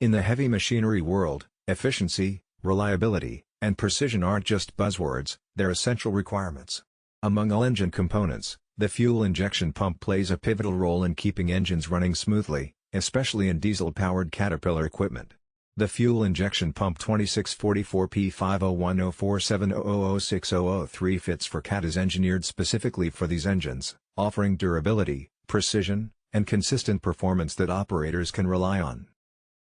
In the heavy machinery world, efficiency, reliability, and precision aren't just buzzwords, they're essential requirements. Among all engine components, the fuel injection pump plays a pivotal role in keeping engines running smoothly, especially in diesel-powered Caterpillar equipment. The fuel injection pump 2644P501047006003 fits for CAT is engineered specifically for these engines, offering durability, precision, and consistent performance that operators can rely on.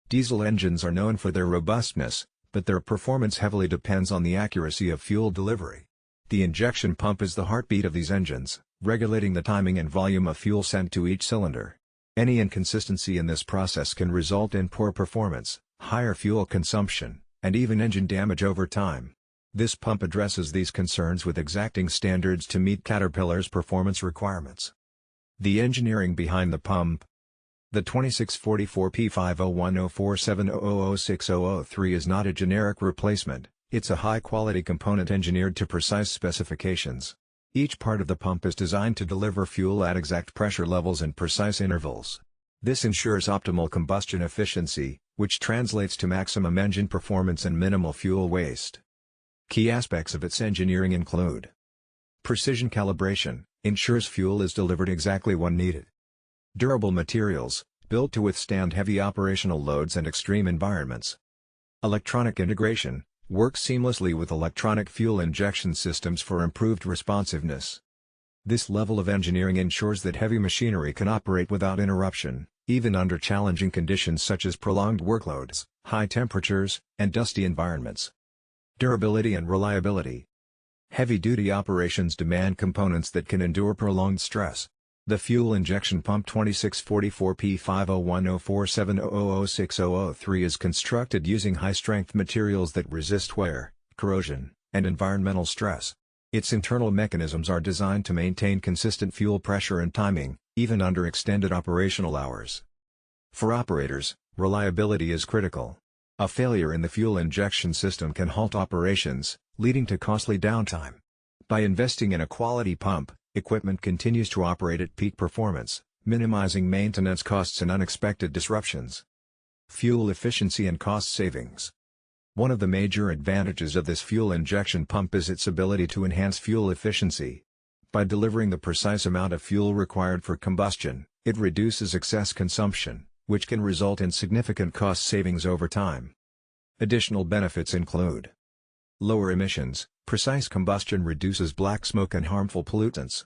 Diesel engines are known for their robustness, but their performance heavily depends on the accuracy of fuel delivery. The injection pump is the heartbeat of these engines, regulating the timing and volume of fuel sent to each cylinder. Any inconsistency in this process can result in poor performance, higher fuel consumption, and even engine damage over time. This pump addresses these concerns with exacting standards to meet Caterpillar's performance requirements. The engineering behind the pump. The 2644P501047006003 is not a generic replacement, it's a high-quality component engineered to precise specifications. Each part of the pump is designed to deliver fuel at exact pressure levels and precise intervals. This ensures optimal combustion efficiency, which translates to maximum engine performance and minimal fuel waste. Key aspects of its engineering include: precision calibration, ensures fuel is delivered exactly when needed. Durable materials, built to withstand heavy operational loads and extreme environments. Electronic integration, works seamlessly with electronic fuel injection systems for improved responsiveness. This level of engineering ensures that heavy machinery can operate without interruption, even under challenging conditions such as prolonged workloads, high temperatures, and dusty environments. Durability and reliability. Heavy-duty operations demand components that can endure prolonged stress. The fuel injection pump 2644P501047006003 is constructed using high-strength materials that resist wear, corrosion, and environmental stress. Its internal mechanisms are designed to maintain consistent fuel pressure and timing, even under extended operational hours. For operators, reliability is critical. A failure in the fuel injection system can halt operations, leading to costly downtime. By investing in a quality pump, equipment continues to operate at peak performance, minimizing maintenance costs and unexpected disruptions. Fuel efficiency and cost savings. One of the major advantages of this fuel injection pump is its ability to enhance fuel efficiency. By delivering the precise amount of fuel required for combustion, it reduces excess consumption, which can result in significant cost savings over time. Additional benefits include: lower emissions, precise combustion reduces black smoke and harmful pollutants.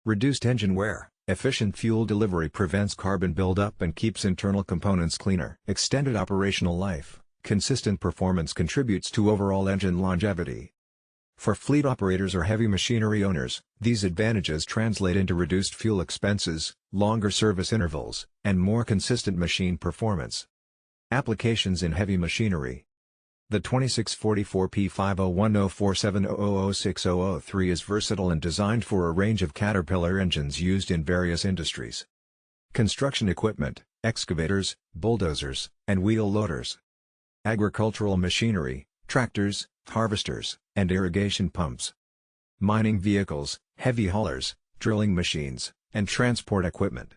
Reduced engine wear, efficient fuel delivery prevents carbon buildup and keeps internal components cleaner. Extended operational life, consistent performance contributes to overall engine longevity. For fleet operators or heavy machinery owners, these advantages translate into reduced fuel expenses, longer service intervals, and more consistent machine performance. Applications in heavy machinery. The 2644P501047006003 is versatile and designed for a range of Caterpillar engines used in various industries. Construction equipment, excavators, bulldozers, and wheel loaders. Agricultural machinery, tractors, harvesters, and irrigation pumps. Mining vehicles, heavy haulers, drilling machines, and transport equipment.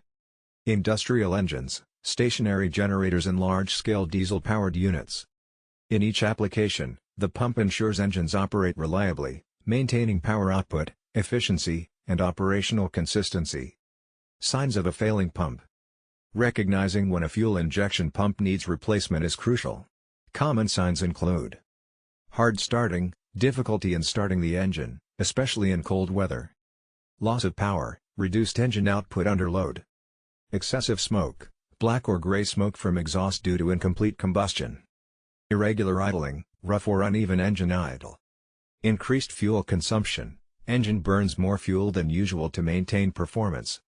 Industrial engines, stationary generators and large-scale diesel-powered units. In each application, the pump ensures engines operate reliably, maintaining power output, efficiency, and operational consistency. Signs of a failing pump. Recognizing when a fuel injection pump needs replacement is crucial. Common signs include: hard starting, difficulty in starting the engine, especially in cold weather. Loss of power, reduced engine output under load. Excessive smoke, black or gray smoke from exhaust due to incomplete combustion. Irregular idling, rough or uneven engine idle. Increased fuel consumption, engine burns more fuel than usual to maintain performance.